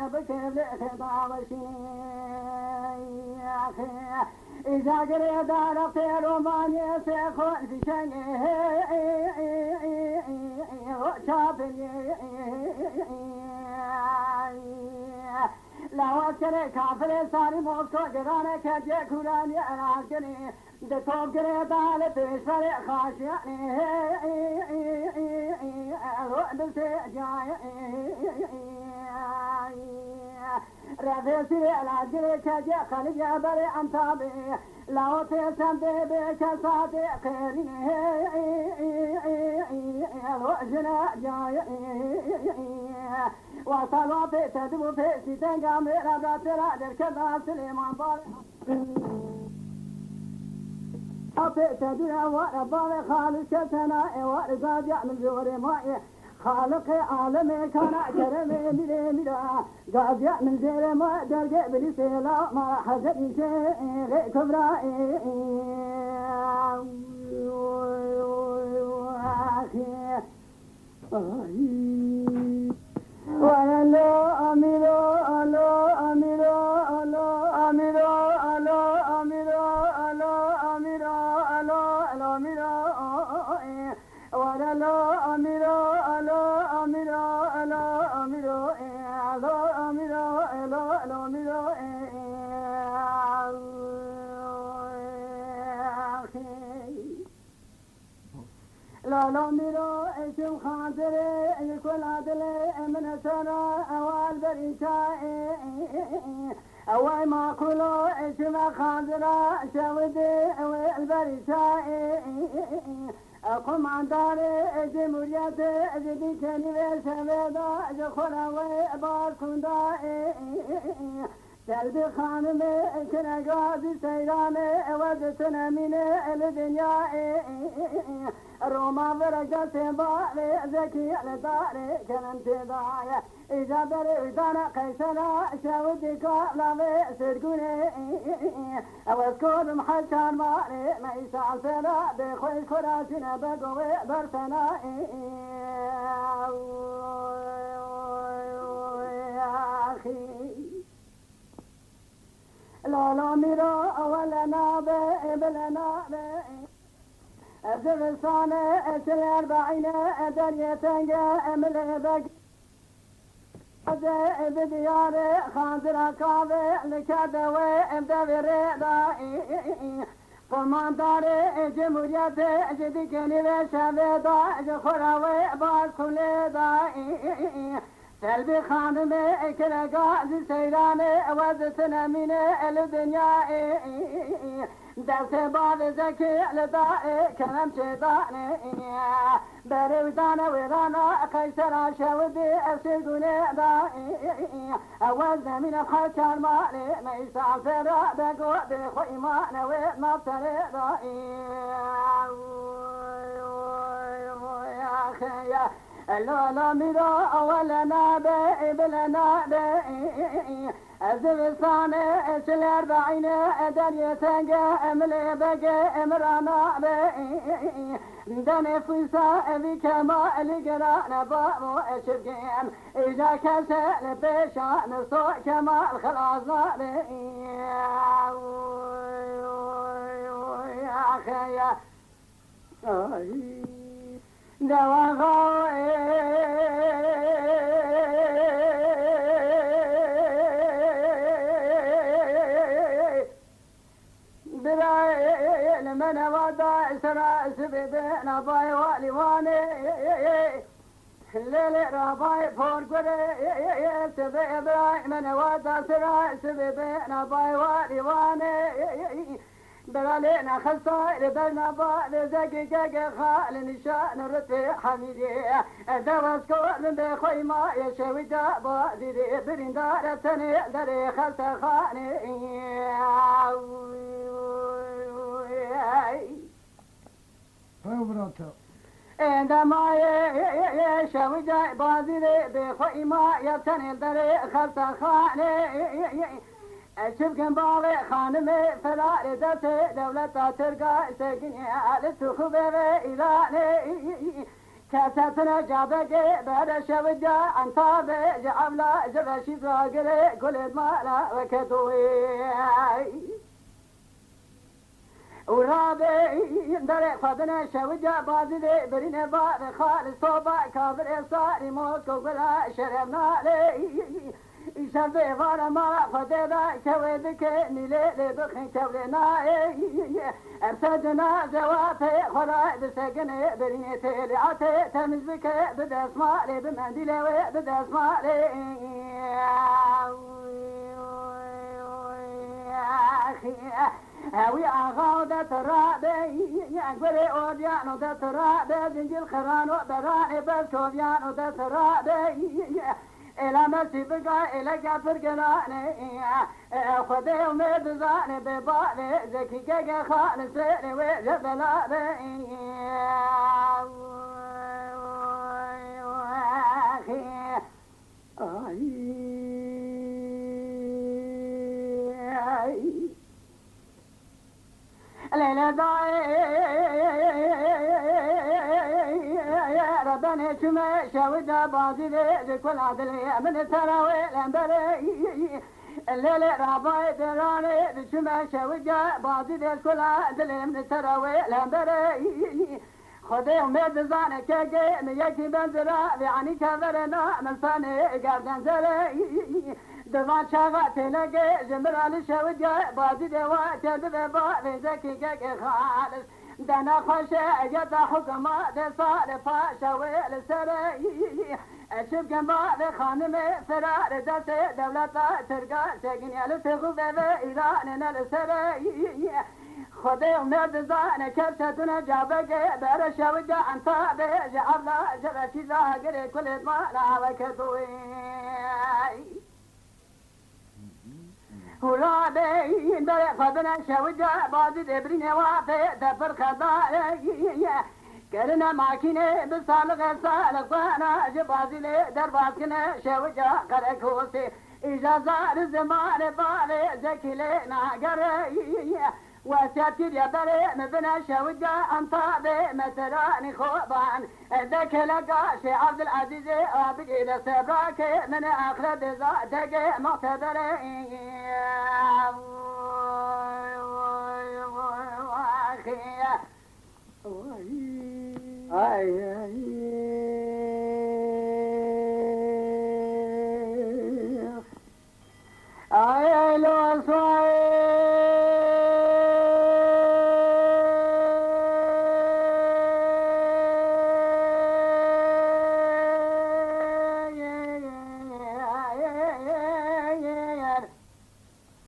بكيف خطاب الشيخ إذا قريت على خير وما يسيخون في شيء شافي لا واسكري كافر ساري موسكو جرانا كجي كوراني أنا عسكري دكتوب قريت على فيش فريق خاشياني الوعد سيجاي رفيسي العجل كجي خلي جبري أنتابي لو تسم بك صادق الوجنا جاي وصلوا في تدبو في ستين قامر باترا دركبها سليمان طارق أطيت تدري ورباني خالص كتنا ورقاجع من زوري ماي خالق عالمي كان كرمي ميدا قاجع من زوري ما درجع بلسيلا ما حزن شيء غير كبرائي ولا لا أميرو ألا أميرو ألا أميرو ألا أميرو ألا أميرو ألا أميرو ولا لا أميرو ألا أميرو ألا أميرو ألا أميرو ألا أميرو لا لا ميرو اسم خاطري يكون عدلي من سنة أول بريشة أول ما كلو اسم خاطرة شودي والبريشة أقوم عن داري جمهورية جدي كني بسبدا جخنا وبار كندا سلبي خانمي كنا قاضي سيراني ودسنا من الدنيا روما برقت بالي ذكي لداري كلمت ضايع إذا بري ودانا قيسنا شاودي كلامي سرقوني واسكور محشان مالي ما يسعى سنا بخوي كراسنا بقوي برسنا يا أخي لا لا ميرا ولا نابي بلا نابي أزل صانع أسل أربعين أدري تنجا أمل بك أزل بديار خاطر كاذي لكذوي أبدا بريضا قمان داري جمهورية جدي كني بشبيضا جخراوي باس كليضا سلبي خانمي كلا قاعد سيراني وزسنا من الدنيا درس بعض زكي لدائي كلام شيطاني بري ودانا ورانا قيسر شودي أسيقوني دائي أوزنا من الحكار مالي ما يسعى فرا بقوة بخوي ما نويت ما بتري دائي يا أخي لا لا ميرا ولا نابي بلا نابي أزل صانع أسل أربعين أدري تنجا أملي بقى أمرانا بي دني فيسا بك ما لقرانا بابو أشبقين إذا كسل بيشا نصوع كما الخلاص بي يا أخي دواغوي براي لمن وضع سرا سبيبنا باي والواني الليل رباي فور قري سبي براي من وضع سرا سبيبنا باي والواني برالينا خسائر برنا بعد زقيقة خال نشان رتي حميدي دواسكو من بخوي ما يشوي دابا ديري برندارة تني دري خلت خاني عندما يشوي دابا ديري بخوي ما يتني دري خلت خاني أشوف بالي خانمي فلا ردت دولة ترقى سجني على التخبر إلى كاساتنا جابك بعد شوجة عن طابع جعبلا جبشي زاقري كل ما وكتوي ورابي دري خدنا شوجة بازدي برين باب خالص صوبا كابر صاري موسكو بلا شربنا لي شبه فارما خدنا كويدك نيلي بخن كولنا ارتجنا زواتي خراي بسجن برين تلعتي تمز بك بدس مالي بمنديلي بدس مالي هاوي أغاودة ترابي أقبري أوديانو ده ترابي زنجل خرانو براني بسكوبيانو ده ترابي إلى مسي بقى إلى جافر قناني خذي وميد زاني ببالي زكي كيكي خالصيني وجبلاني ليلة ضاي ربنا شما شاودا بازي ذي كل عدلي من تراوي الانبري الليلة راباي دراني شما شاودا بازي ذي كل عدلي من تراوي الانبري خذي وميد زاني كيكي ميكي بنزرا يعني كذرنا من فاني قردن زري دفان شافات لقي جمرال شوجة بازي دوات دبابا زكي كيكي خالص دنا خشى جدا حكمة دصار فاشا والسري اشوف جنبا خانمي فرار دس دولة ترقى سجني التغو بإيران السري خذي ومرد زان كبشتنا جابك بر شوجة عن طابع جعبلا جبشي زاقري كل ما لا وكتوي ورابي دري خدنا شوجة بازي دبرين وافي دبر خضايا كرنا ماكينة بسالق سالق وانا جبازي لي درباسكنا شوجة قركوسي إجازة الزمان بالي زكي لنا قري وساتير يا بري مبنى شوجة انطابي مسراني خوبان ذاك لقى شي عبد العزيز ابقي لسبراك من اخر ذاتك معتبري اي